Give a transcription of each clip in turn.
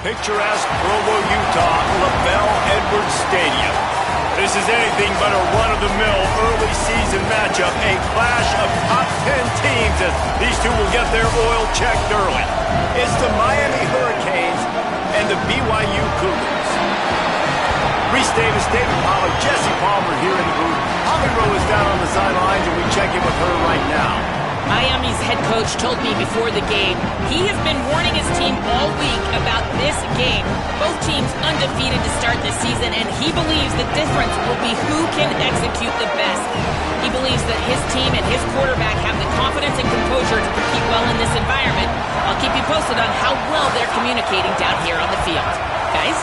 picturesque Provo, Utah, LaBelle Edwards Stadium. This is anything but a run-of-the-mill early season matchup, a clash of top 10 teams as these two will get their oil checked early. It's the Miami Hurricanes and the BYU Cougars. Reese Davis, David Pollard, Jesse Palmer here in the booth. Holly Rowe is down on the sidelines, and we check in with her right now. Miami's head coach told me before the game he has been warning his team all week about this game. Both teams undefeated to start the season, and he believes the difference will be who can execute the best. He believes that his team and his quarterback have the confidence and composure to compete well in this environment. I'll keep you posted on how well they're communicating down here on the field. Guys?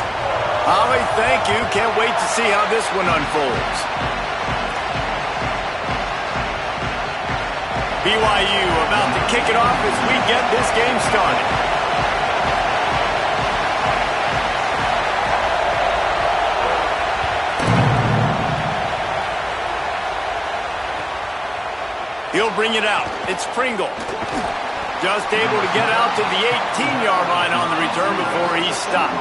Holly, thank you. Can't wait to see how this one unfolds. BYU about to kick it off as we get this game started. He'll bring it out. It's Pringle. Just able to get out to the 18-yard line on the return before he's stopped.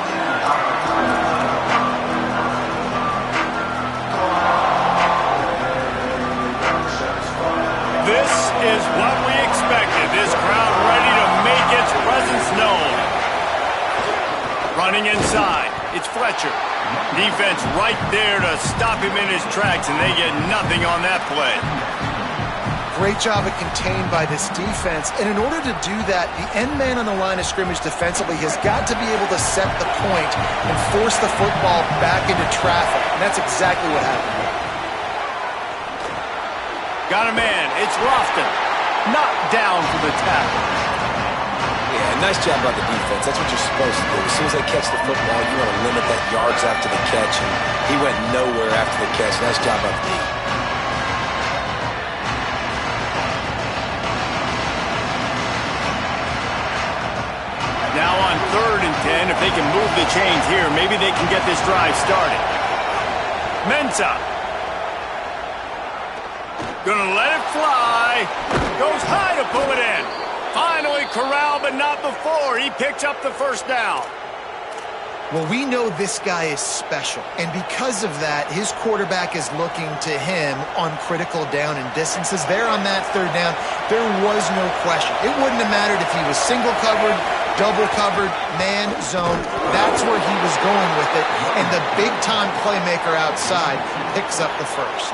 This is what we expected. This crowd ready to make its presence known. Running inside. It's Fletcher. Defense right there to stop him in his tracks, and they get nothing on that play. Great job of contained by this defense. And in order to do that, the end man on the line of scrimmage defensively has got to be able to set the point and force the football back into traffic. And that's exactly what happened. Got a man. It's Lofton. Knocked down for the tackle. Yeah, nice job by the defense. That's what you're supposed to do. As soon as they catch the football, you want to limit that yards after the catch. And he went nowhere after the catch. Nice job by the D. Now on 3rd and 10, if they can move the chains here, maybe they can get this drive started. Mensah. Gonna let it fly. Goes high to pull it in. Finally corralled, but not before. He picks up the first down. Well, we know this guy is special, and because of that, his quarterback is looking to him on critical down and distances. There on that 3rd down, there was no question. It wouldn't have mattered if he was single covered, double covered, man, zone. That's where he was going with it, and the big-time playmaker outside picks up the first.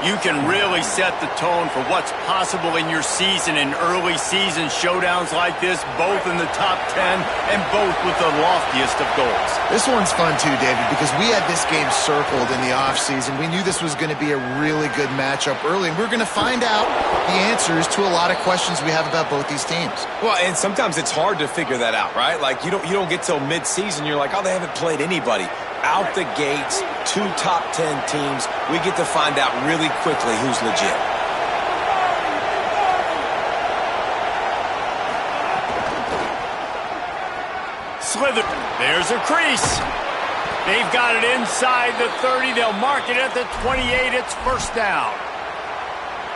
You can really set the tone for what's possible in your season in early season showdowns like this, both in the top 10 and both with the loftiest of goals. This one's fun too, David, because we had this game circled in the offseason. We knew this was going to be a really good matchup early, and we're going to find out the answers to a lot of questions we have about both these teams. Well, and sometimes it's hard to figure that out, right? Like, you don't get till mid-season, you're like, oh, they haven't played anybody. Out the gates, 2 top 10 teams. We get to find out really quickly who's legit. Slither. There's a crease. They've got it inside the 30. They'll mark it at the 28. It's first down.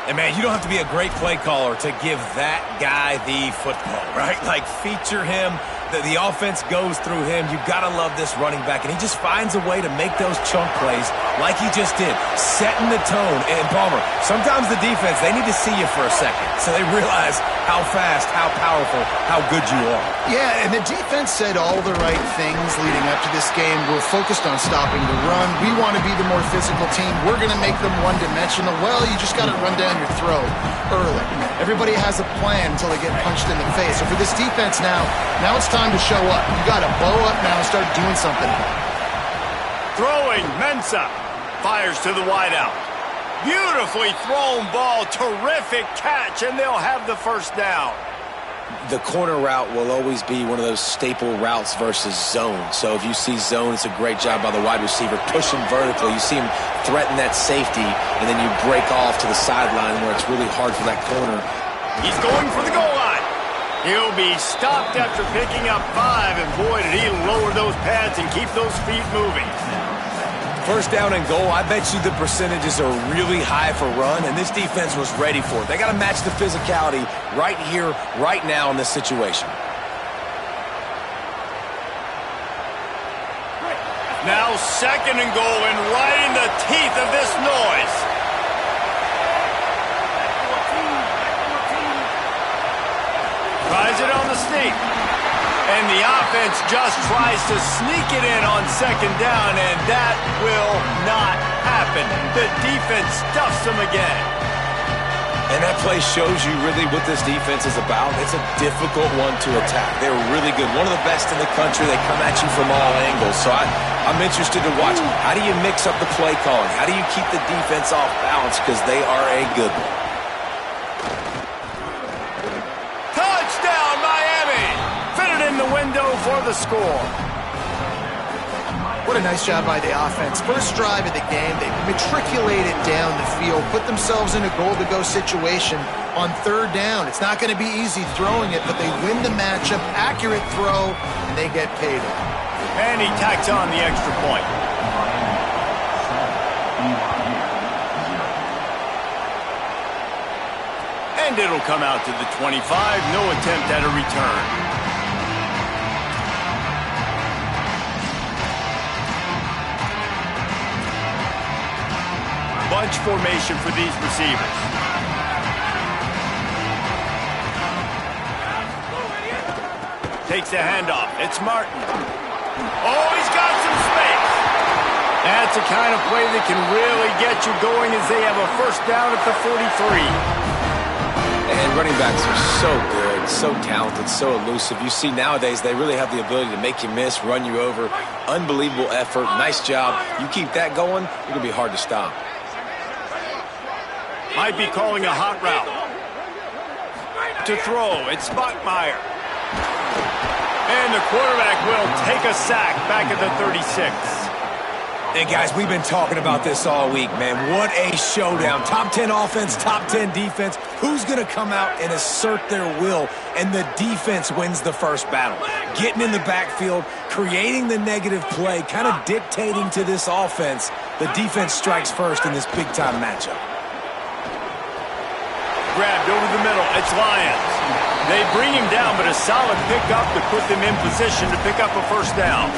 And, man, you don't have to be a great play caller to give that guy the football, right? Like, feature him. The offense goes through him. You've got to love this running back. And he just finds a way to make those chunk plays like he just did, setting the tone. And, Palmer, sometimes the defense, they need to see you for a second so they realize how fast, how powerful, how good you are. Yeah, and the defense said all the right things leading up to this game. We're focused on stopping the run. We want to be the more physical team. We're going to make them one-dimensional. Well, you just got to run down your throat early. Everybody has a plan until they get punched in the face. So for this defense now it's time to show up. You got to bow up now and start doing something. Throwing, Mensah. Fires to the wideout. Beautifully thrown ball. Terrific catch, and they'll have the first down. The corner route will always be one of those staple routes versus zone. So if you see zone, it's a great job by the wide receiver pushing vertical. You see him threaten that safety, and then you break off to the sideline where it's really hard for that corner. He's going for the goal line. He'll be stopped after picking up 5, and boy, did he lower those pads and keep those feet moving. First down and goal, I bet you the percentages are really high for run, and this defense was ready for it. They got to match the physicality right here, right now in this situation. Now 2nd and goal, and right in the teeth of this noise. Tries it on the sneak. And the offense just tries to sneak it in on 2nd down, and that will not happen. The defense stuffs them again. And that play shows you really what this defense is about. It's a difficult one to attack. They're really good. One of the best in the country. They come at you from all angles. So I'm interested to watch. How do you mix up the play calling? How do you keep the defense off balance? Because they are a good one. Touchdown, Miami! Fitted in the window for the score. What a nice job by the offense. First drive of the game, they matriculated down the field, put themselves in a goal-to-go situation on 3rd down. It's not going to be easy throwing it, but they win the matchup, accurate throw, and they get paid. And he tacks on the extra point. And it'll come out to the 25. No attempt at a return. Bunch formation for these receivers. Takes a handoff. It's Martin. Oh, he's got some space. That's the kind of play that can really get you going as they have a 1st down at the 43. And running backs are so good, so talented, so elusive. You see nowadays they really have the ability to make you miss, run you over. Unbelievable effort. Nice job. You keep that going, you're going to be hard to stop. Might be calling a hot route. To throw, it's Bachmeier. And the quarterback will take a sack back at the 36. Hey, guys, we've been talking about this all week, man. What a showdown. Top 10 offense, top 10 defense. Who's going to come out and assert their will? And the defense wins the first battle. Getting in the backfield, creating the negative play, kind of dictating to this offense. The defense strikes first in this big-time matchup. Grabbed over the middle. It's Lions. They bring him down, but a solid pickup to put them in position to pick up a 1st down.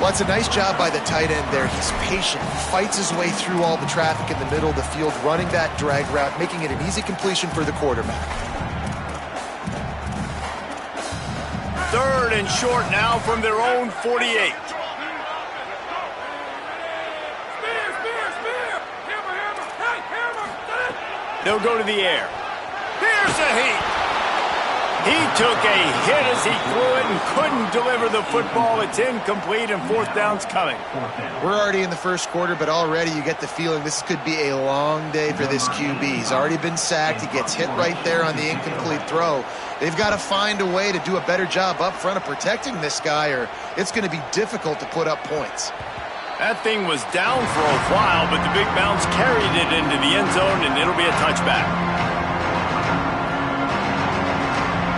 Well, it's a nice job by the tight end there. He's patient. He fights his way through all the traffic in the middle of the field, running that drag route, making it an easy completion for the quarterback. 3rd and short now from their own 48. They'll go to the air. Here's a heat. He took a hit as he threw it and couldn't deliver the football. It's incomplete, and 4th down's coming. We're already in the 1st quarter, but already you get the feeling this could be a long day for this QB. He's already been sacked. He gets hit right there on the incomplete throw. They've got to find a way to do a better job up front of protecting this guy, or it's going to be difficult to put up points. That thing was down for a while, but the big bounce carried it into the end zone, and it'll be a touchback.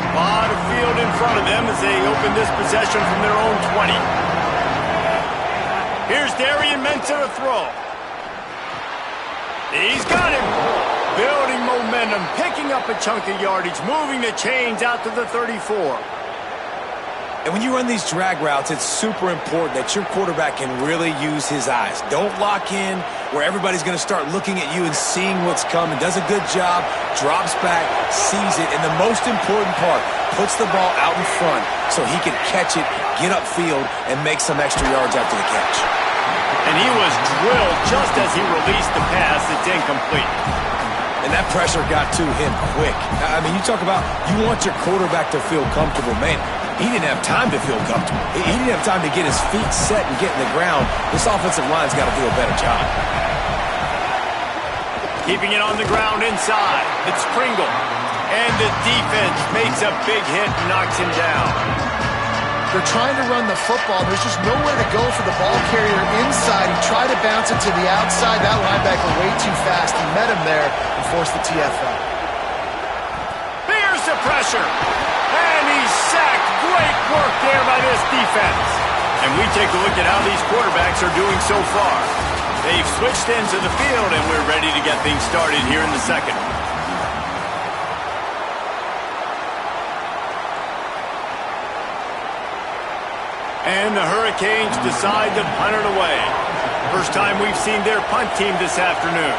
A lot of field in front of them as they open this possession from their own 20. Here's Darian Mensah to throw. He's got him. Building momentum, picking up a chunk of yardage, moving the chains out to the 34. And when you run these drag routes, it's super important that your quarterback can really use his eyes. Don't lock in where everybody's going to start looking at you and seeing what's coming. Does a good job, drops back, sees it, and the most important part, puts the ball out in front so he can catch it, get upfield, and make some extra yards after the catch. And he was drilled just as he released the pass. It's incomplete. And that pressure got to him quick. I mean, you talk about you want your quarterback to feel comfortable. Man, he didn't have time to feel comfortable. He didn't have time to get his feet set and get in the ground. This offensive line's got to do a better job. Keeping it on the ground inside. It's Pringle. And the defense makes a big hit and knocks him down. They're trying to run the football. There's just nowhere to go for the ball carrier inside. He tried to bounce it to the outside. That linebacker way too fast. He met him there and forced the TFL. Here's the pressure. And he's sacked. Great work there by this defense. And we take a look at how these quarterbacks are doing so far. They've switched into the field, and we're ready to get things started here in the 2nd. And the Hurricanes decide to punt it away. First time we've seen their punt team this afternoon.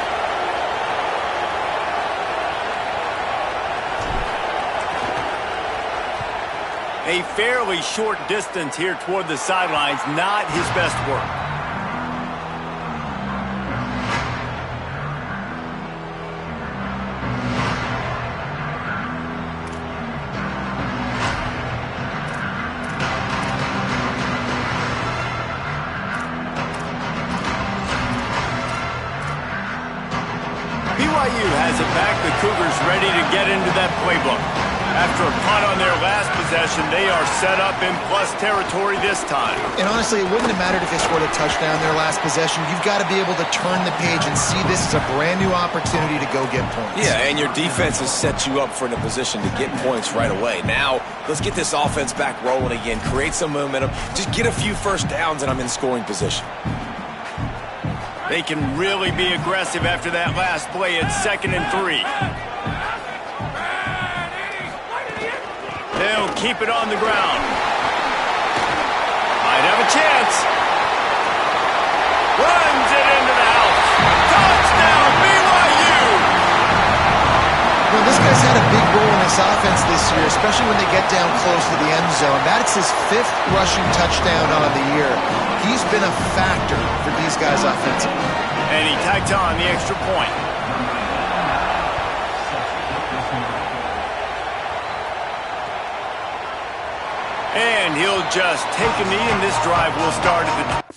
A fairly short distance here toward the sidelines, not his best work. BYU has it back. The Cougars ready to get into that playbook. After a punt on their last possession, they are set up in plus territory this time. And honestly, it wouldn't have mattered if they scored a touchdown their last possession. You've got to be able to turn the page and see this as a brand new opportunity to go get points. Yeah, and your defense has set you up for in a position to get points right away. Now, let's get this offense back rolling again, create some momentum, just get a few first downs, and I'm in scoring position. They can really be aggressive after that last play at 2nd and 3. They'll keep it on the ground. Might have a chance. Runs it into the house. Touchdown, BYU! Well, this guy's had a big role in this offense this year, especially when they get down close to the end zone. That's his 5th rushing touchdown on the year. He's been a factor for these guys offensively. And he tacked on the extra point. And he'll just take a knee, and this drive will start at the...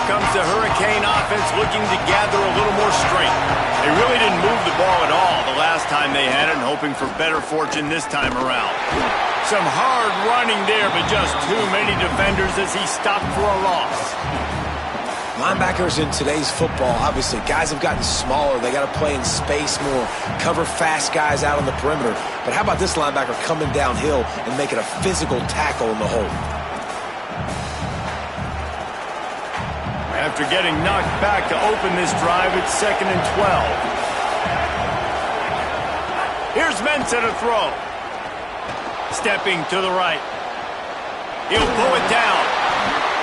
comes the Hurricane offense looking to gather a little more strength. They really didn't move the ball at all the last time they had it, and hoping for better fortune this time around. Some hard running there, but just too many defenders as he stopped for a loss. Linebackers in today's football, obviously, guys have gotten smaller. They got to play in space more, cover fast guys out on the perimeter. But how about this linebacker coming downhill and making a physical tackle in the hole? After getting knocked back to open this drive, it's 2nd and 12. Here's Mensah to throw. Stepping to the right. He'll pull it down.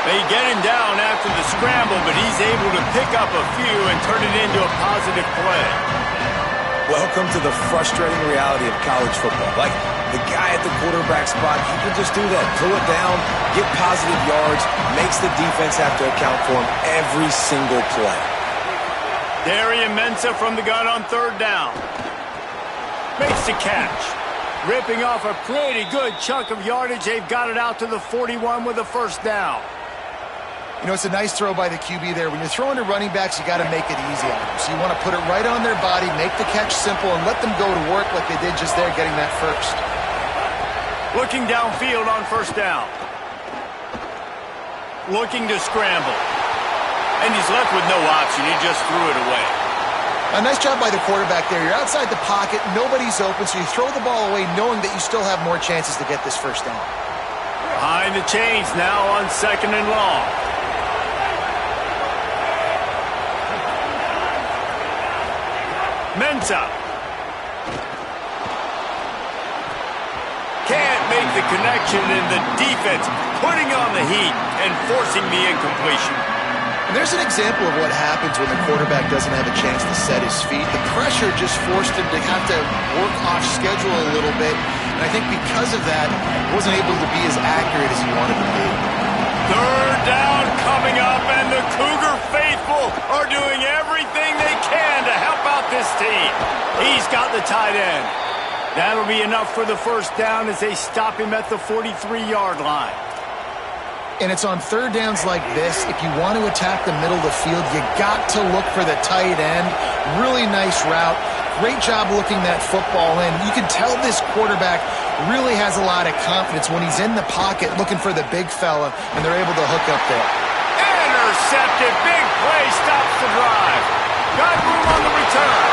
They get him down after the scramble, but he's able to pick up a few and turn it into a positive play. Welcome to the frustrating reality of college football. Like, the guy at the quarterback spot, he can just do that. Pull it down, get positive yards, makes the defense have to account for him every single play. Darian Mensah from the gun on 3rd down. Makes the catch. Ripping off a pretty good chunk of yardage. They've got it out to the 41 with a first down. You know, it's a nice throw by the QB there. When you're throwing to running backs, you got to make it easy on them. So you want to put it right on their body, make the catch simple, and let them go to work like they did just there, getting that first. Looking downfield on first down. Looking to scramble. And he's left with no option. He just threw it away. A nice job by the quarterback there. You're outside the pocket, nobody's open, so you throw the ball away knowing that you still have more chances to get this first down. Behind the chains now on 2nd and long. Mensah. Can't make the connection, and the defense putting on the heat and forcing the incompletion. And there's an example of what happens when the quarterback doesn't have a chance to set his feet. The pressure just forced him to have to work off schedule a little bit, and I think because of that, he wasn't able to be as accurate as he wanted to be. 3rd down coming up, and the Cougar faithful are doing everything they can to help out this team. He's got the tight end. That'll be enough for the first down as they stop him at the 43-yard line. And it's on 3rd downs like this. If you want to attack the middle of the field, you got to look for the tight end. Really nice route. Great job looking that football in. You can tell this quarterback really has a lot of confidence when he's in the pocket looking for the big fella, and they're able to hook up there. Intercepted. Big play stops the drive. Got room on the return.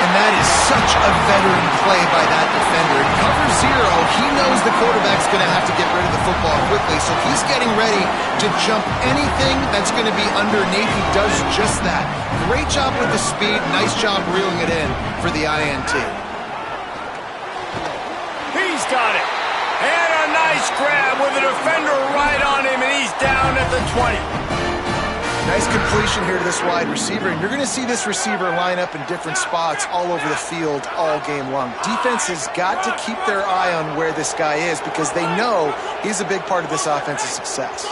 And that is such a veteran play by that defender. In cover 0, he knows the quarterback's going to have to get rid of the football quickly, so he's getting ready to jump anything that's going to be underneath. He does just that. Great job with the speed. Nice job reeling it in for the INT. He's got it. And a nice grab with a defender right on him, and he's down at the 20. Nice completion here to this wide receiver, and you're going to see this receiver line up in different spots all over the field all game long. Defense has got to keep their eye on where this guy is because they know he's a big part of this offense's success.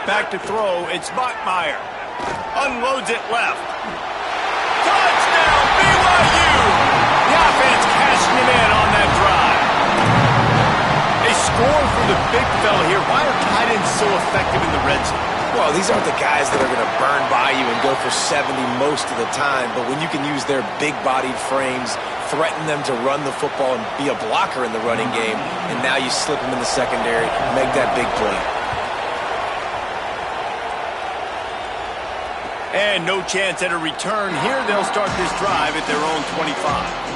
Back to throw, it's Bachmeier. Unloads it left. Touchdown, BYU! The offense cashing it in on that drive. They score for the big fella here. Why are tight ends so effective in the red zone? Well, these aren't the guys that are going to burn by you and go for 70 most of the time, but when you can use their big-bodied frames, threaten them to run the football and be a blocker in the running game, and now you slip them in the secondary, make that big play. And no chance at a return here. They'll start this drive at their own 25.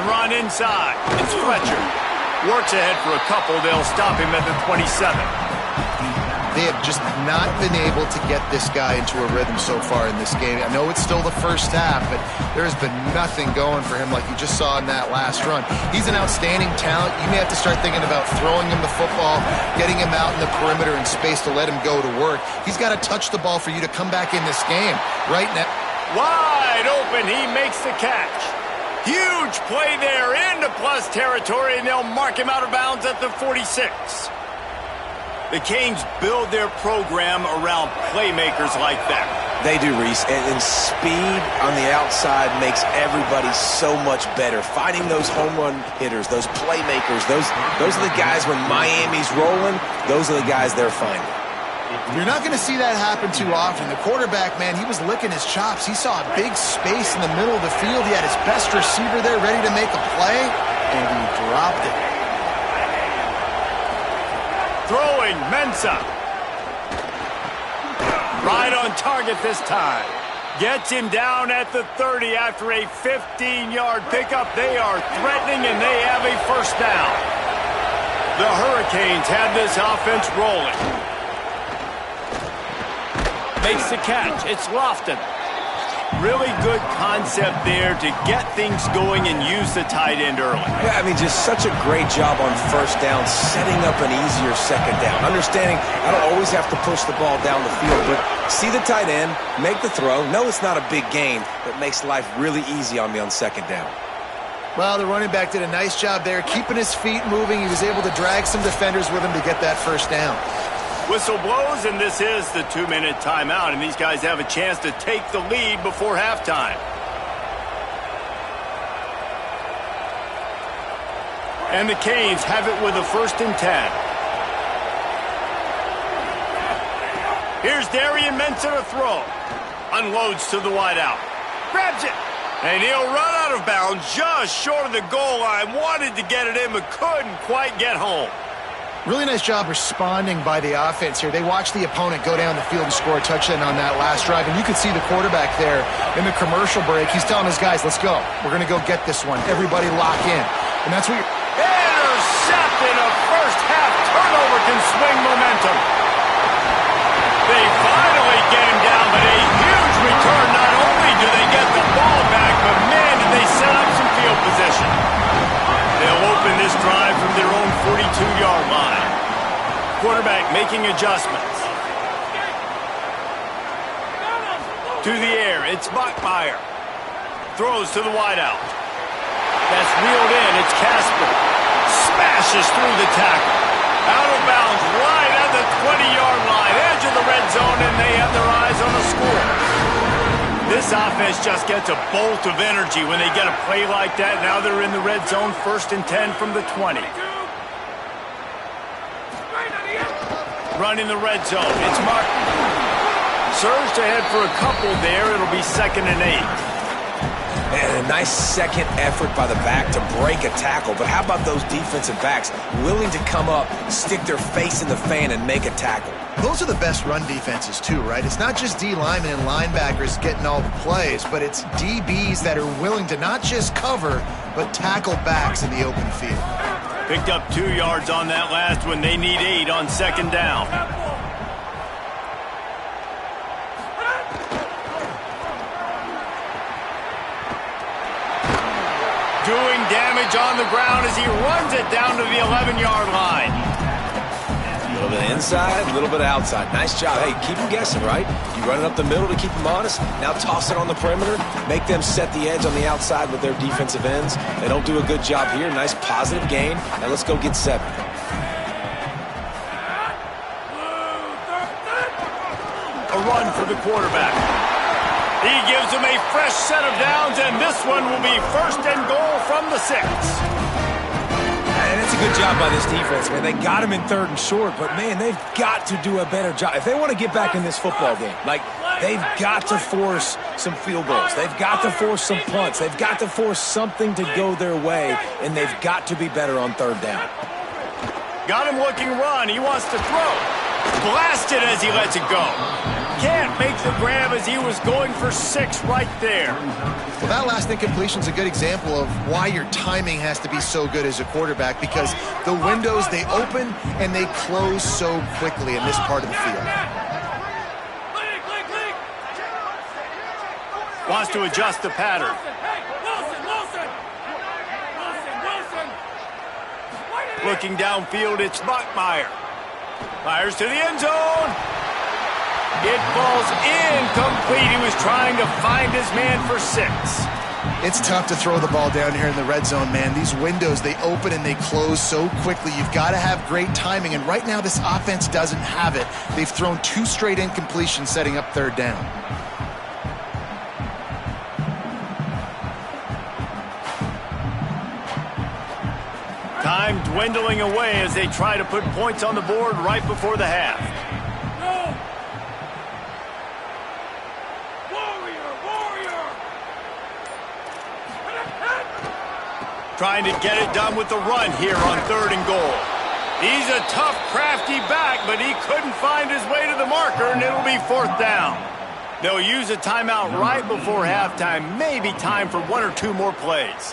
Run inside. It's Fletcher. Works ahead for a couple. They'll stop him at the 27. They have just not been able to get this guy into a rhythm so far in this game. I know it's still the first half, but there has been nothing going for him like you just saw in that last run. He's an outstanding talent. You may have to start thinking about throwing him the football, getting him out in the perimeter in space to let him go to work. He's got to touch the ball for you to come back in this game. Right now. Wide open. He makes the catch. Huge play there into plus territory, and they'll mark him out of bounds at the 46. The Canes build their program around playmakers like that. They do, Reese, and speed on the outside makes everybody so much better. Finding those home run hitters, those playmakers, those are the guys when Miami's rolling, those are the guys they're finding. You're not going to see that happen too often. The quarterback, man, he was licking his chops. He saw a big space in the middle of the field. He had his best receiver there ready to make a play, and he dropped it. Throwing, Mensah. Right on target this time. Gets him down at the 30 after a 15-yard pickup. They are threatening, and they have a first down. The Hurricanes have this offense rolling. Makes the catch. It's Lofton. Really good concept there to get things going and use the tight end early. Yeah, I mean, just such a great job on first down, setting up an easier second down. Understanding I don't always have to push the ball down the field, but see the tight end, make the throw. No, it's not a big gain, but makes life really easy on me on second down. Well, the running back did a nice job there, keeping his feet moving. He was able to drag some defenders with him to get that first down. Whistle blows, and this is the 2-minute timeout, and these guys have a chance to take the lead before halftime. And the Canes have it with a 1st and 10. Here's Darian Mensah to throw. Unloads to the wideout. Grabs it. And he'll run out of bounds just short of the goal line. Wanted to get it in, but couldn't quite get home. Really nice job responding by the offense here. They watched the opponent go down the field and score a touchdown on that last drive. And you could see the quarterback there in the commercial break. He's telling his guys, let's go. We're going to go get this one. Everybody lock in. And that's what you're... Intercepted. A first-half turnover can swing momentum. They finally get him down, but a huge return. Not only do they get the ball back, but man, did they set up some field position. They'll open this drive from their own 42-yard line. Quarterback making adjustments. To the air, it's Bachmeier. Throws to the wideout. That's reeled in, it's Casper. Smashes through the tackle. Out of bounds, right at the 20-yard line. Edge of the red zone, and they have their eyes on the score. This offense just gets a bolt of energy when they get a play like that. Now they're in the red zone, 1st and 10 from the 20. Run in the red zone. It's Martin. Surged ahead for a couple there. It'll be 2nd and 8. And a nice second effort by the back to break a tackle. But how about those defensive backs willing to come up, stick their face in the fan, and make a tackle? Those are the best run defenses too, right? It's not just D linemen and linebackers getting all the plays, but it's DBs that are willing to not just cover, but tackle backs in the open field. Picked up 2 yards on that last one. They need 8 on 2nd down. Doing damage on the ground as he runs it down to the 11-yard line. A little bit inside, a little bit outside. Nice job. Hey, keep them guessing, right? You run it up the middle to keep them honest. Now toss it on the perimeter. Make them set the edge on the outside with their defensive ends. They don't do a good job here. Nice positive gain. Now let's go get 7. A run for the quarterback. He gives them a fresh set of downs, and this one will be 1st and goal from the 6. And it's a good job by this defense, man. They got him in 3rd and short, but, man, they've got to do a better job. If they want to get back in this football game, like, they've got to force some field goals. They've got to force some punts. They've got to force something to go their way, and they've got to be better on 3rd down. Got him looking run. He wants to throw. Blasted as he lets it go. Can't make the grab as he was going for 6 right there. Well, that last incompletion is a good example of why your timing has to be so good as a quarterback, because the windows, they open and they close so quickly in this part of the field. Wants to adjust the pattern. Looking downfield, it's Bachmeier. Fires to the end zone. It falls incomplete. He was trying to find his man for 6. It's tough to throw the ball down here in the red zone, man. These windows, they open and they close so quickly. You've got to have great timing, and right now this offense doesn't have it. They've thrown 2 straight incompletions setting up 3rd down. Time dwindling away as they try to put points on the board right before the half. Trying to get it done with the run here on 3rd and goal. He's a tough, crafty back, but he couldn't find his way to the marker, and it'll be 4th down. They'll use a timeout right before halftime. Maybe time for 1 or 2 more plays.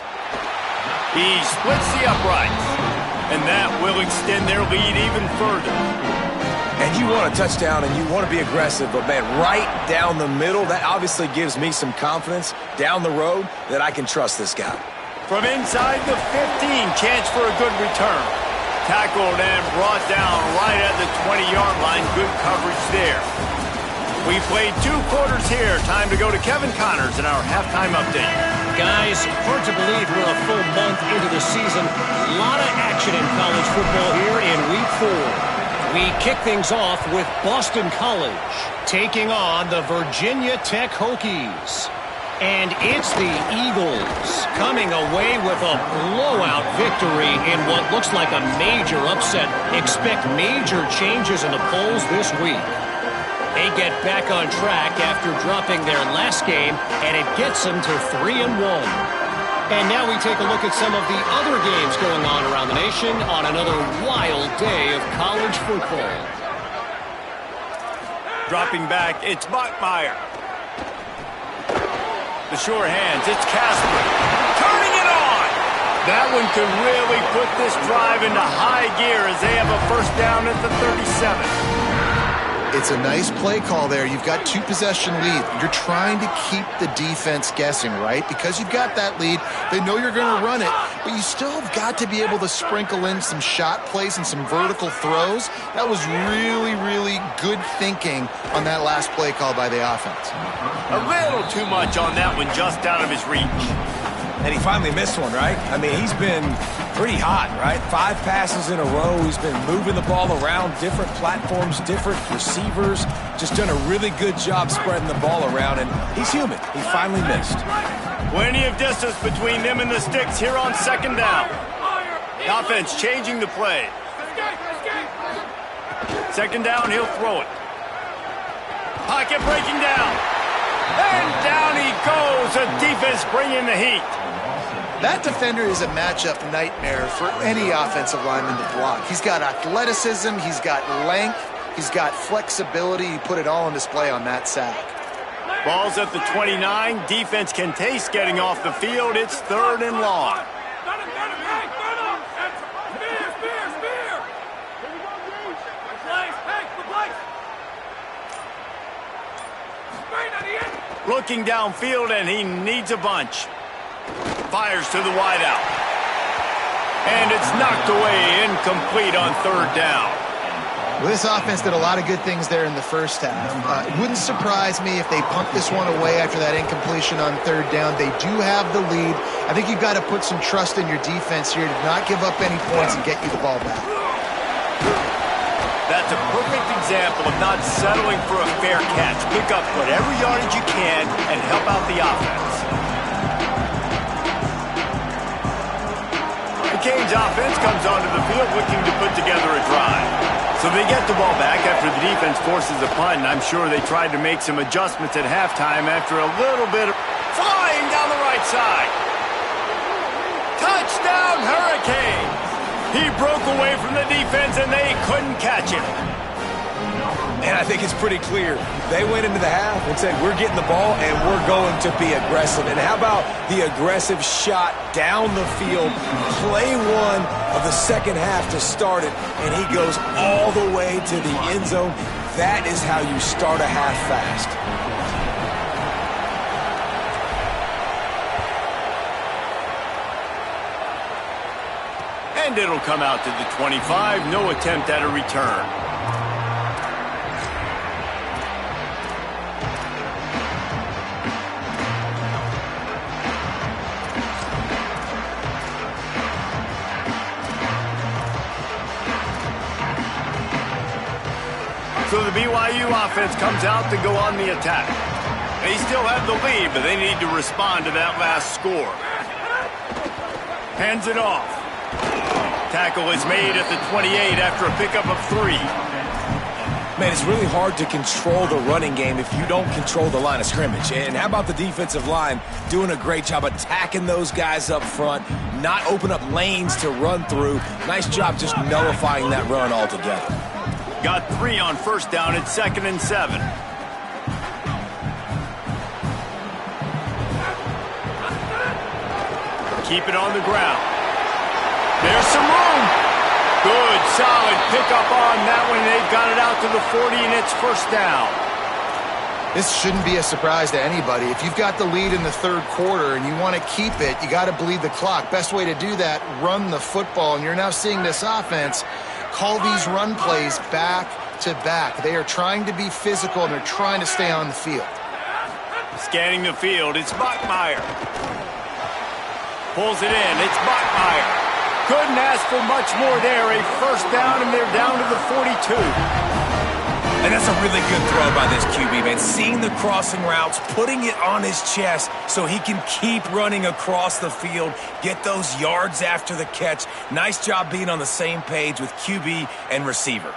He splits the uprights, and that will extend their lead even further. And you want a touchdown and you want to be aggressive, but, man, right down the middle, that obviously gives me some confidence down the road that I can trust this guy. From inside the 15, chance for a good return. Tackled and brought down right at the 20-yard line. Good coverage there. We played 2 quarters here. Time to go to Kevin Connors in our halftime update. Guys, hard to believe we're a full month into the season. A lot of action in college football here in Week 4. We kick things off with Boston College taking on the Virginia Tech Hokies. And it's the Eagles coming away with a blowout victory in what looks like a major upset. Expect major changes in the polls this week. They get back on track after dropping their last game, and it gets them to 3-1. And now we take a look at some of the other games going on around the nation on another wild day of college football. Dropping back, it's Bachmeier. The sure hands, it's Casper. Turning it on! That one could really put this drive into high gear as they have a first down at the 37. It's a nice play call there. You've got 2-possession lead. You're trying to keep the defense guessing, right? Because you've got that lead, they know you're going to run it, but you still have got to be able to sprinkle in some shot plays and some vertical throws. That was really, really good thinking on that last play call by the offense. A little too much on that one, just out of his reach. And he finally missed one, right? I mean, he's been pretty hot, right? 5 passes in a row. He's been moving the ball around different platforms, different receivers. Just done a really good job spreading the ball around, and he's human. He finally missed. Plenty of distance between them and the sticks here on second down. The offense changing the play. Second down, he'll throw it. Pocket breaking down. And down he goes. The defense bringing the heat. That defender is a matchup nightmare for any offensive lineman to block. He's got athleticism, he's got length, he's got flexibility. He put it all on display on that sack. Ball's at the 29. Defense can taste getting off the field. It's 3rd and long. Looking downfield, and he needs a bunch. Fires to the wideout. And it's knocked away, incomplete on 3rd down. Well, this offense did a lot of good things there in the first half. It wouldn't surprise me if they punt this one away after that incompletion on 3rd down. They do have the lead. I think you've got to put some trust in your defense here to not give up any points and get you the ball back. That's a perfect example of not settling for a fair catch. Pick up whatever yardage you can and help out the offense. The Canes offense comes onto the field looking to put together a drive. So they get the ball back after the defense forces a punt, and I'm sure they tried to make some adjustments at halftime after a little bit of flying down the right side. Touchdown, Hurricanes! He broke away from the defense, and they couldn't catch him. And I think it's pretty clear. They went into the half and said, we're getting the ball, and we're going to be aggressive. And how about the aggressive shot down the field? Play 1 of the second half to start it, and he goes all the way to the end zone. That is how you start a half fast. And it'll come out to the 25. No attempt at a return. So the BYU offense comes out to go on the attack. They still have the lead, but they need to respond to that last score. Hands it off. Tackle is made at the 28 after a pickup of 3. Man, it's really hard to control the running game if you don't control the line of scrimmage. And how about the defensive line doing a great job attacking those guys up front, not open up lanes to run through. Nice job just nullifying that run altogether. Got 3 on first down at 2nd and 7. Keep it on the ground. There's some room. Good, solid pickup on that one. They've got it out to the 40, and it's first down. This shouldn't be a surprise to anybody. If you've got the lead in the 3rd quarter and you want to keep it, you got to bleed the clock. Best way to do that, run the football. And you're now seeing this offense call these run plays back to back. They are trying to be physical, and they're trying to stay on the field. Scanning the field, it's Bachmeier. Pulls it in. It's Bachmeier. Couldn't ask for much more there. A first down, and they're down to the 42. And that's a really good throw by this QB, man. Seeing the crossing routes, putting it on his chest so he can keep running across the field, get those yards after the catch. Nice job being on the same page with QB and receiver.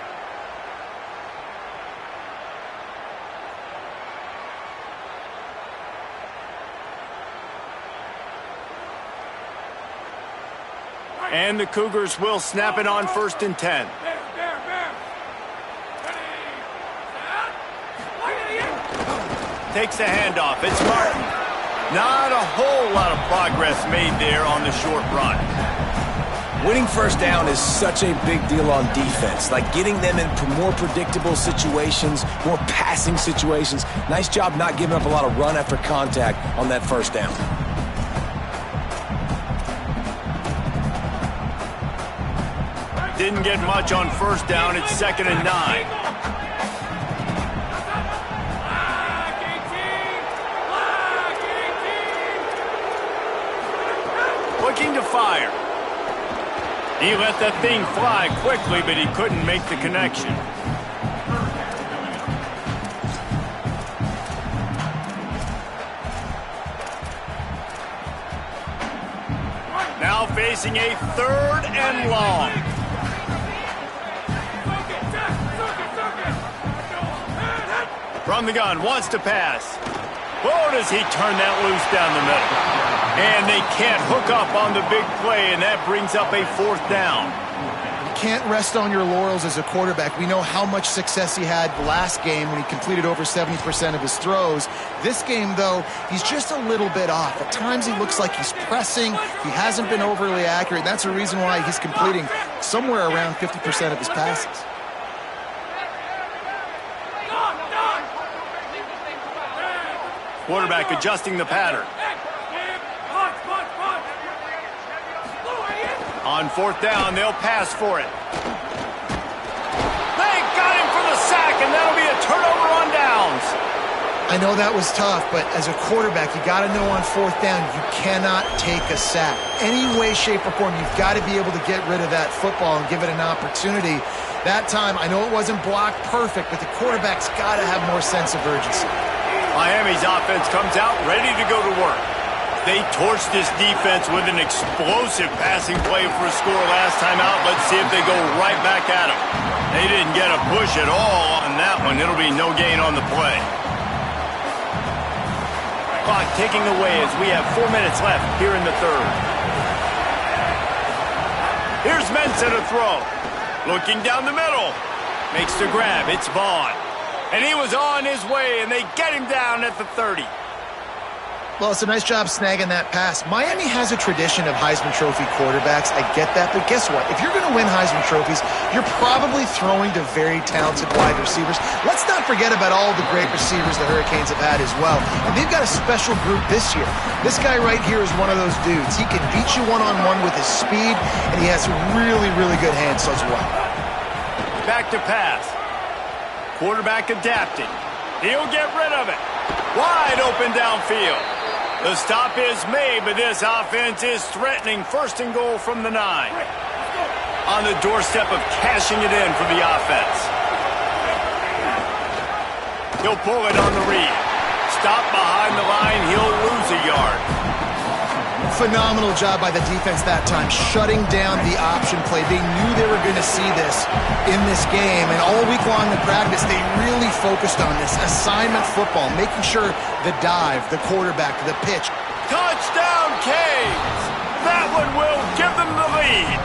And the Cougars will snap it on 1st and 10. Takes the handoff. It's Martin. Not a whole lot of progress made there on the short run. Winning first down is such a big deal on defense, like getting them in more predictable situations, more passing situations. Nice job not giving up a lot of run after contact on that first down. Didn't get much on first down. It's 2nd and 9. Looking to fire. He let that thing fly quickly, but he couldn't make the connection. Now facing a 3rd and long. From the gun, wants to pass. Oh, does he turn that loose down the middle. And they can't hook up on the big play, and that brings up a 4th down. You can't rest on your laurels as a quarterback. We know how much success he had last game when he completed over 70% of his throws. This game, though, he's just a little bit off. At times he looks like he's pressing. He hasn't been overly accurate. That's the reason why he's completing somewhere around 50% of his passes. Quarterback adjusting the pattern. On 4th down, they'll pass for it. They got him for the sack, and that'll be a turnover on downs. I know that was tough, but as a quarterback, you got to know on 4th down, you cannot take a sack. Any way, shape, or form, you've got to be able to get rid of that football and give it an opportunity. That time, I know it wasn't blocked perfect, but the quarterback's got to have more sense of urgency. Miami's offense comes out ready to go to work. They torched this defense with an explosive passing play for a score last time out. Let's see if they go right back at them. They didn't get a push at all on that one. It'll be no gain on the play. Clock ticking away as we have 4 minutes left here in the 3rd. Here's Mensah to throw. Looking down the middle. Makes the grab. It's Vaughn. And he was on his way, and they get him down at the 30. Well, it's a nice job snagging that pass. Miami has a tradition of Heisman Trophy quarterbacks. I get that, but guess what? If you're going to win Heisman Trophies, you're probably throwing to very talented wide receivers. Let's not forget about all the great receivers the Hurricanes have had as well. And they've got a special group this year. This guy right here is one of those dudes. He can beat you one-on-one with his speed, and he has really, really good hands as well. Back to pass. Quarterback adapting. He'll get rid of it. Wide open downfield. The stop is made, but this offense is threatening 1st and goal from the 9. On the doorstep of cashing it in for the offense. He'll pull it on the read. Stop behind the line. He'll lose a yard. Phenomenal job by the defense that time, shutting down the option play. They knew they were going to see this in this game, and all week long in practice, they really focused on this assignment football, making sure the dive, the quarterback, the pitch. Touchdown, Canes! That one will give them the lead.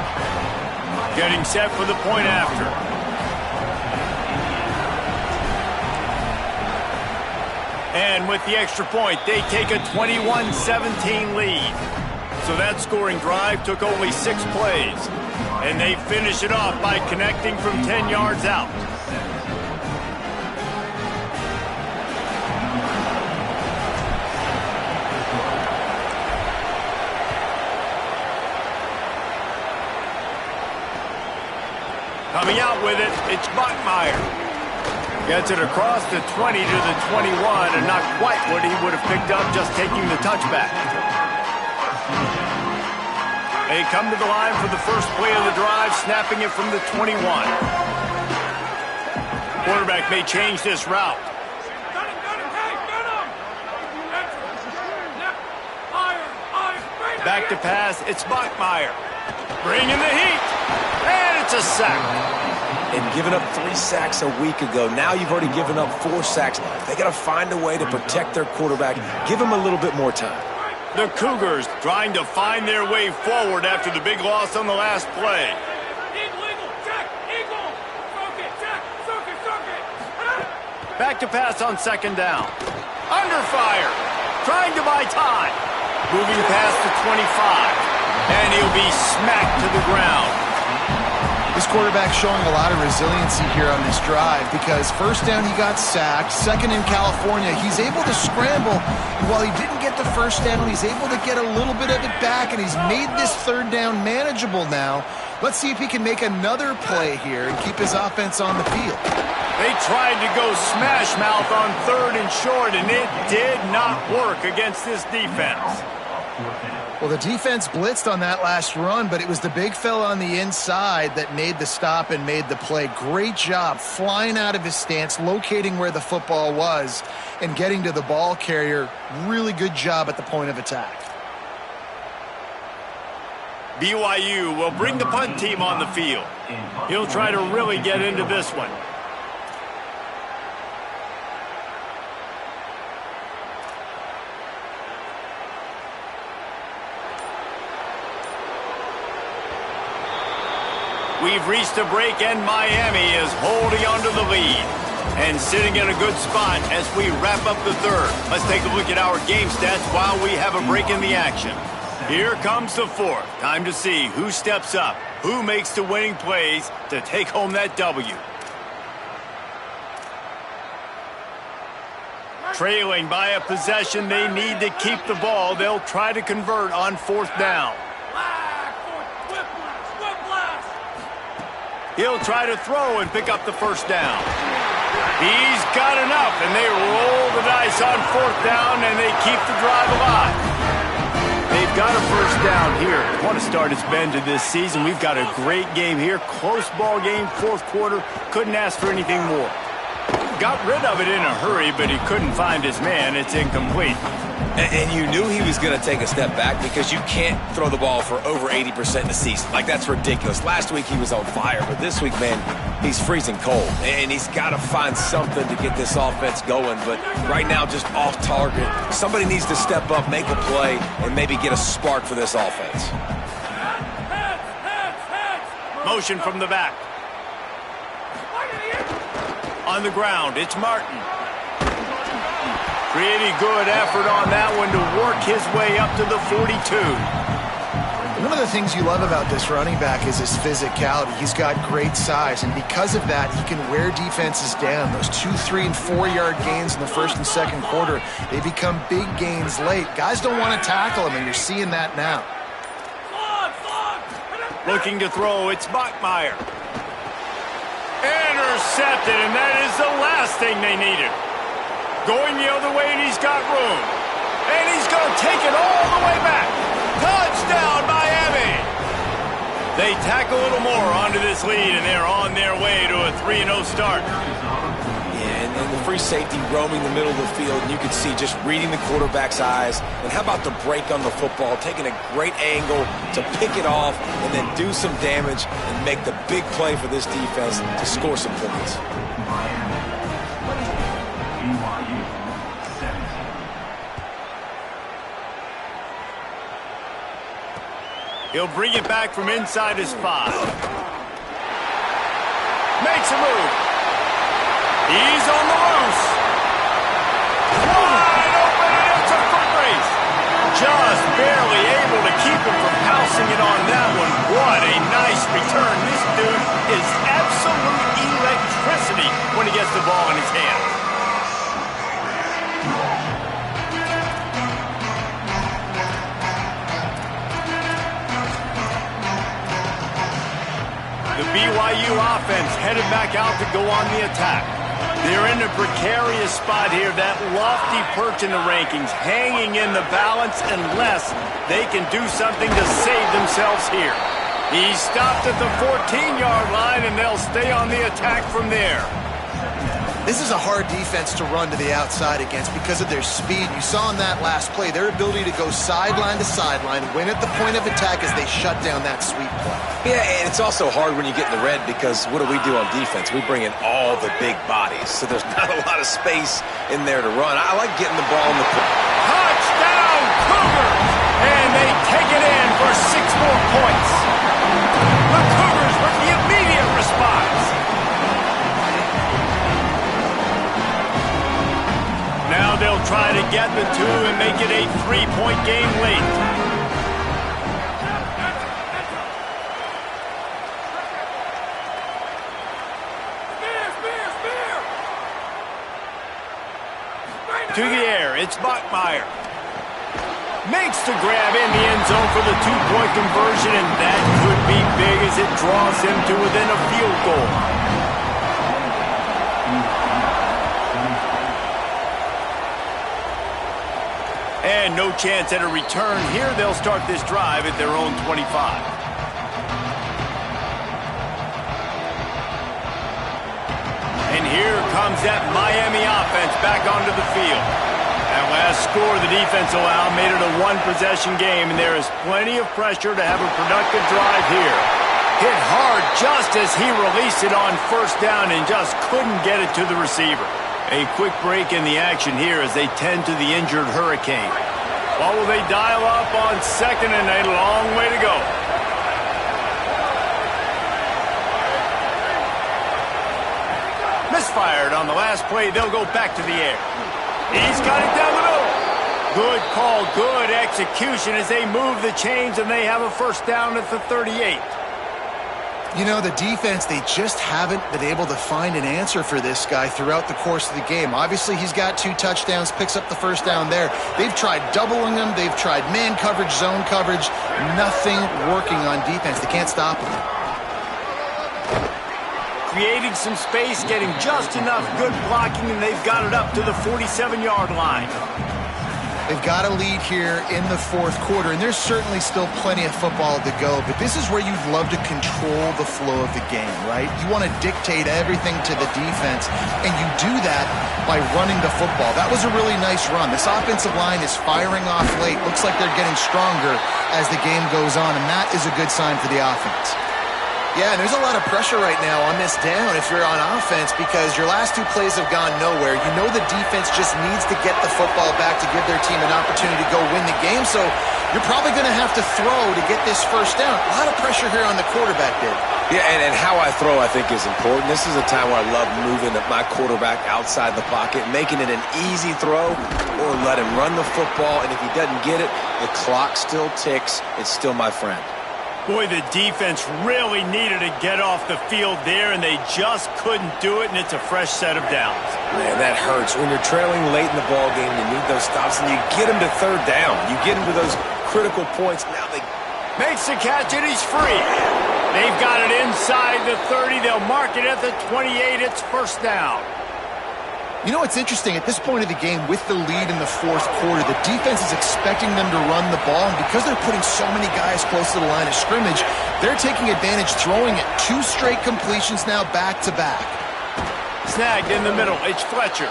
Getting set for the point after. And with the extra point, they take a 21-17 lead. So that scoring drive took only 6 plays. And they finish it off by connecting from 10 yards out. Coming out with it, it's Bachmeier. Gets it across the 20 to the 21, and not quite what he would have picked up just taking the touchback. They come to the line for the first play of the drive, snapping it from the 21. Quarterback may change this route. Back to pass, it's Bachmeier. Bringing the heat, and it's a sack. And giving up 3 sacks a week ago, now you've already given up 4 sacks. They got to find a way to protect their quarterback. Give him a little bit more time. The Cougars trying to find their way forward after the big loss on the last play. Back to pass on second down. Under fire, trying to buy time. Moving past the 25, and he'll be smacked to the ground. This quarterback showing a lot of resiliency here on this drive because first down he got sacked, second in California, he's able to scramble, and while he didn't get the first down, he's able to get a little bit of it back, and he's made this third down manageable now. Let's see if he can make another play here and keep his offense on the field. They tried to go smash mouth on third and short, and it did not work against this defense. Well, the defense blitzed on that last run, but it was the big fella on the inside that made the stop and made the play. Great job flying out of his stance, locating where the football was, and getting to the ball carrier. Really good job at the point of attack. BYU will bring the punt team on the field. He'll try to really get into this one. We've reached a break, and Miami is holding onto the lead and sitting in a good spot as we wrap up the third. Let's take a look at our game stats while we have a break in the action. Here comes the fourth. Time to see who steps up, who makes the winning plays to take home that W. Trailing by a possession, they need to keep the ball. They'll try to convert on fourth down. He'll try to throw and pick up the first down. He's got enough, and they roll the dice on fourth down, and they keep the drive alive. They've got a first down here. What a start it's been to this season. We've got a great game here. Close ball game, fourth quarter. Couldn't ask for anything more. Got rid of it in a hurry, but he couldn't find his man. It's incomplete. And you knew he was going to take a step back because you can't throw the ball for over 80% in the season. Like, that's ridiculous. Last week he was on fire, but this week, man, he's freezing cold. And he's got to find something to get this offense going. But right now, just off target. Somebody needs to step up, make a play, and maybe get a spark for this offense. Motion from the back. On the ground, it's Martin. Pretty good effort on that one to work his way up to the 42. One of the things you love about this running back is his physicality. He's got great size, and because of that, he can wear defenses down. Those 2, 3, and 4-yard gains in the first and second quarter, they become big gains late. Guys don't want to tackle him, and you're seeing that now. Looking to throw, it's Bachmeier. Intercepted, and that is the last thing they needed. Going the other way, and he's got room. And he's going to take it all the way back. Touchdown, Miami! They tack a little more onto this lead, and they're on their way to a 3-0 start. Yeah, and the free safety roaming the middle of the field, and you can see just reading the quarterback's eyes. And how about the break on the football, taking a great angle to pick it off and then do some damage and make the big play for this defense to score some points. He'll bring it back from inside his 5. Makes a move. He's on the loose. Wide open, and it's a foot race. Just barely able to keep him from pouncing it on that one. What a nice return. This dude is absolute electricity when he gets the ball in his hands. The BYU offense headed back out to go on the attack. They're in a precarious spot here, that lofty perch in the rankings, hanging in the balance unless they can do something to save themselves here. He's stopped at the 14-yard line, and they'll stay on the attack from there. This is a hard defense to run to the outside against because of their speed. You saw in that last play their ability to go sideline to sideline, win at the point of attack as they shut down that sweep play. Yeah, and it's also hard when you get in the red because what do we do on defense? We bring in all the big bodies, so there's not a lot of space in there to run. I like getting the ball in the touchdown, Cougars! And they take it in for 6 more points. The Cougars with the immediate response. Now they'll try to get the 2 and make it a 3-point game late. To the air, it's Bachmeier. Makes the grab in the end zone for the 2-point conversion, and that could be big as it draws him to within a field goal. And no chance at a return here. They'll start this drive at their own 25. And here comes that Miami offense back onto the field. That last score the defense allowed made it a 1-possession game, and there is plenty of pressure to have a productive drive here. Hit hard just as he released it on first down and just couldn't get it to the receiver. A quick break in the action here as they tend to the injured Hurricane. What will they dial up on second and a long way to go? Misfired on the last play. They'll go back to the air. He's got it down the middle. Good call, good execution as they move the chains and they have a first down at the 38. You know, the defense, they just haven't been able to find an answer for this guy throughout the course of the game. Obviously, he's got 2 touchdowns, picks up the first down there. They've tried doubling him. They've tried man coverage, zone coverage. Nothing working on defense. They can't stop him. Creating some space, getting just enough good blocking, and they've got it up to the 47-yard line. They've got a lead here in the 4th quarter, and there's certainly still plenty of football to go, but this is where you'd love to control the flow of the game, right? You want to dictate everything to the defense, and you do that by running the football. That was a really nice run. This offensive line is firing off late. Looks like they're getting stronger as the game goes on, and that is a good sign for the offense. Yeah, and there's a lot of pressure right now on this down if you're on offense because your last 2 plays have gone nowhere. You know the defense just needs to get the football back to give their team an opportunity to go win the game, so you're probably going to have to throw to get this first down. A lot of pressure here on the quarterback, Dave. Yeah, and how I throw, I think, is important. This is a time where I love moving my quarterback outside the pocket, making it an easy throw, or let him run the football, and if he doesn't get it, the clock still ticks. It's still my friend. Boy, the defense really needed to get off the field there, and they just couldn't do it, and it's a fresh set of downs. Man, that hurts. When you're trailing late in the ball game, you need those stops, and you get them to 3rd down. You get them to those critical points. Now they makes the catch, and he's free. They've got it inside the 30. They'll mark it at the 28. It's first down. You know what's interesting? At this point of the game, with the lead in the 4th quarter, the defense is expecting them to run the ball, and because they're putting so many guys close to the line of scrimmage, they're taking advantage, throwing it. 2 straight completions now back-to-back. Snagged in the middle. It's Fletcher.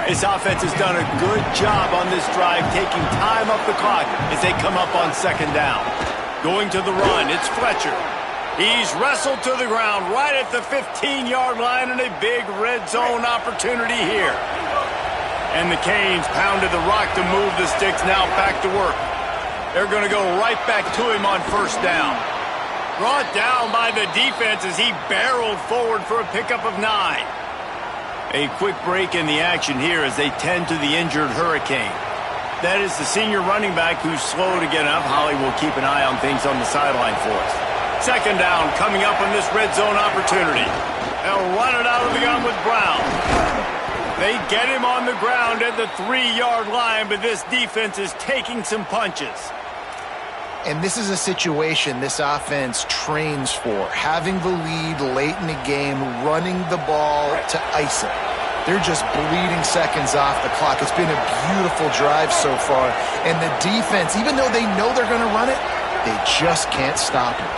This offense has done a good job on this drive, taking time up the clock as they come up on second down. Going to the run, it's Fletcher. He's wrestled to the ground right at the 15-yard line and a big red zone opportunity here. And the Canes pounded the rock to move the sticks, now back to work. They're going to go right back to him on first down. Brought down by the defense as he barreled forward for a pickup of 9. A quick break in the action here as they tend to the injured Hurricane. That is the senior running back who's slow to get up. Holly will keep an eye on things on the sideline for us. Second down coming up on this red zone opportunity. They'll run it out of the gun with Brown. They get him on the ground at the 3-yard line, but this defense is taking some punches. And this is a situation this offense trains for. Having the lead late in the game, running the ball to ice it. They're just bleeding seconds off the clock. It's been a beautiful drive so far. And the defense, even though they know they're going to run it, they just can't stop it.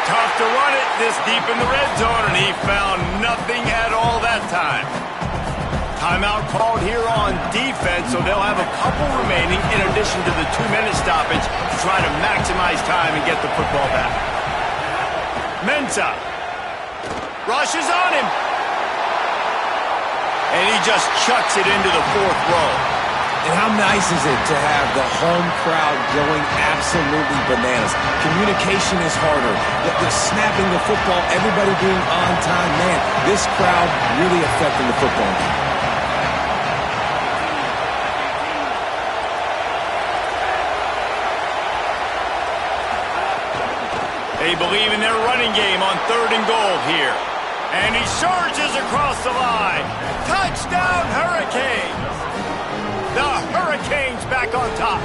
Tough to run it this deep in the red zone, and he found nothing at all that time. Timeout called here on defense, so they'll have a couple remaining in addition to the 2-minute stoppage to try to maximize time and get the football back. Mensah rushes on him. And he just chucks it into the 4th row. And how nice is it to have the home crowd going absolutely bananas? Communication is harder. The snapping the football, everybody being on time. Man, this crowd really affecting the football game. They believe in their running game on 3rd and goal here. And he surges across the line. Touchdown, Hurricanes! The Hurricanes back on top.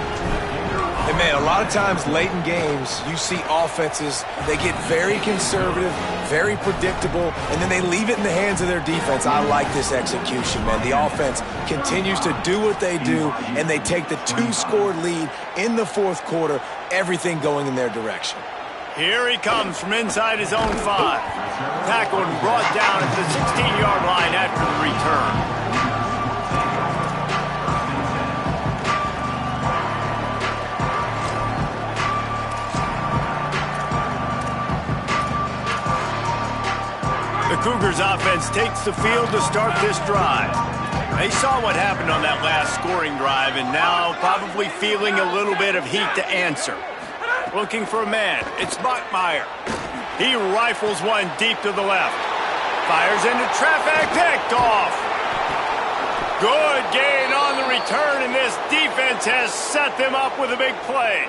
And man, a lot of times late in games, you see offenses, they get very conservative, very predictable, and then they leave it in the hands of their defense. I like this execution, man. The offense continues to do what they do, and they take the 2-score lead in the 4th quarter, everything going in their direction. Here he comes from inside his own 5. Tackled and brought down at the 16-yard line after the return. The Cougars offense takes the field to start this drive. They saw what happened on that last scoring drive and now probably feeling a little bit of heat to answer. Looking for a man. It's Bachmeier. He rifles one deep to the left. Fires into traffic. Picked off. Good gain on the return, and this defense has set them up with a big play.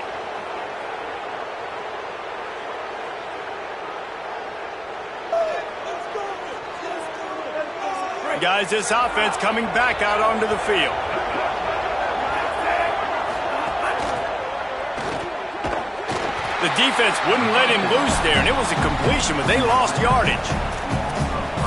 Guys, this offense coming back out onto the field. The defense wouldn't let him loose there, and it was a completion, but they lost yardage.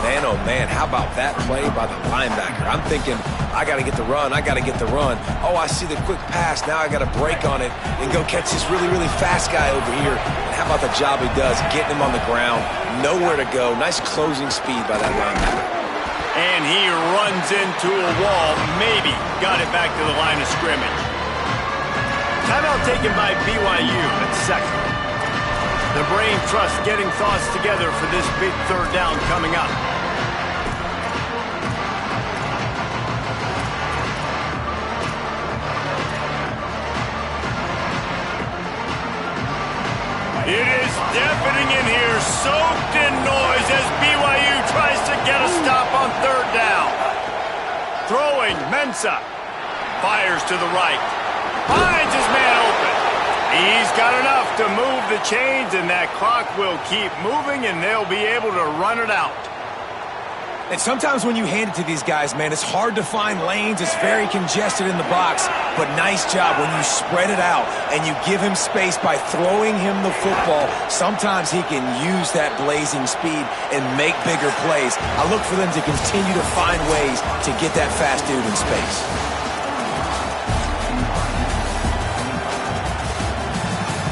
Man, oh man, how about that play by the linebacker? I'm thinking, I got to get the run, I got to get the run. Oh, I see the quick pass, now I got to break on it and go catch this really, really fast guy over here. And how about the job he does, getting him on the ground, nowhere to go. Nice closing speed by that linebacker. And he runs into a wall, maybe got it back to the line of scrimmage. Timeout taken by BYU at 2nd. The brain trust getting thoughts together for this big 3rd down coming up. It is deafening in here, soaked in noise as BYU tries to get a stop on 3rd down. Throwing, Mensah. Fires to the right. Finds his man open. He's got enough to move the chains, and that clock will keep moving, and they'll be able to run it out. And sometimes when you hand it to these guys, man, it's hard to find lanes. It's very congested in the box. But nice job when you spread it out and you give him space by throwing him the football. Sometimes he can use that blazing speed and make bigger plays. I look for them to continue to find ways to get that fast dude in space.